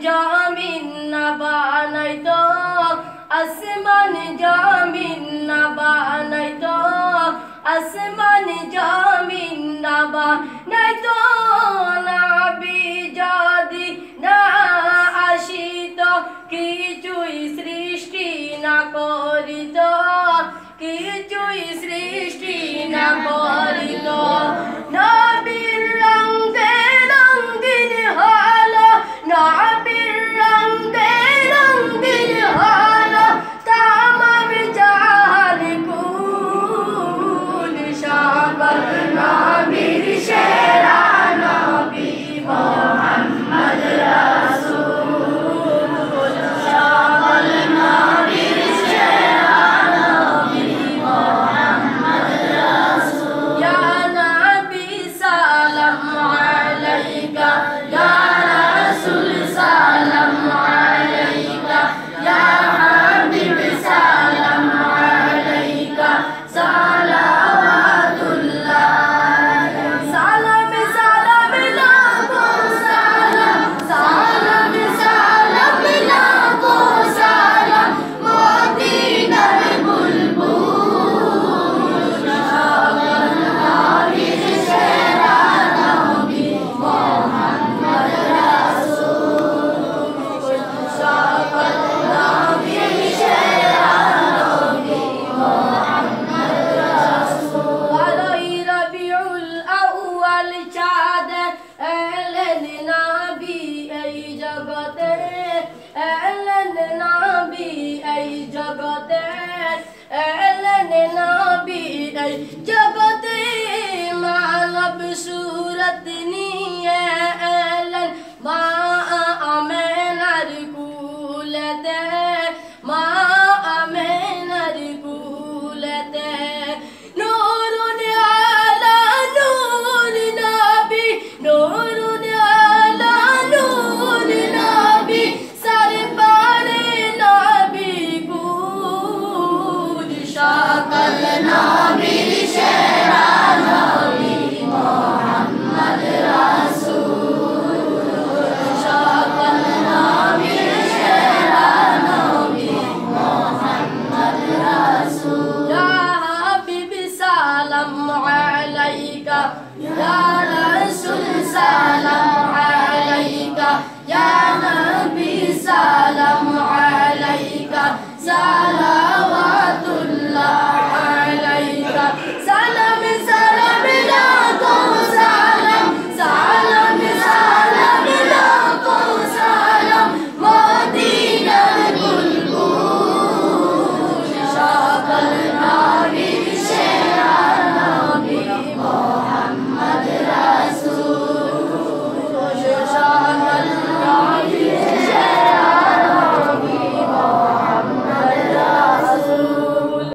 জমিন না বানাইতো, আসমান জমিন না বানাইতো, আসমান জমিন না বানাইতো, নবী যদি না আসিত কিছুই সৃষ্টি না করিত, কিছুই সৃষ্টি না করিত। নবীর রঙে রঙিন হলো, নবীর রঙে রঙিন হলো তামাম জাহান কুল। সকল নবীর সেরা নবী মুহাম্মদ রাসূল, সকল নবীর সেরা নবী মুহাম্মদ রাসূল। ইয়া নবী সালাম আলাইকা, ইয়া রাসূল সালাম আলাইকা, ইয়া হাবিব সালাম আলাইকা, সালাওয়াতুল্লাহ। সালাম সালাম লাখো সালাম, সালাম সালাম লাখো সালাম, মদিনার বুলবুল। সকল নবীর সেরা নবী মুহাম্মদ রাসূল, সকল নবীর সেরা নবী মুহাম্মদ রাসূল। বারোই রবিউল আউয়াল চাঁদ এলেন নবী এই জগতে, এলেন নবী এই জগতে, এলেন নবী এই জগতে। মানব সুরত নিয়ে এলেন মা আমেনার কুলেতে, মা আমেনার কুলেতে। নূরুন আলা নূর নবী, নূরুন আলা নূর নবী, সরকারে নবী কুল। সকল নবীর সেরা নবী মুহাম্মদ রাসূল, সকল নবীর সেরা নবী মুহাম্মদ রাসূল। ইয়া হাবিব সালাম আলাইকা, ইয়া রাসূল সালাম আলাইকা, ইয়া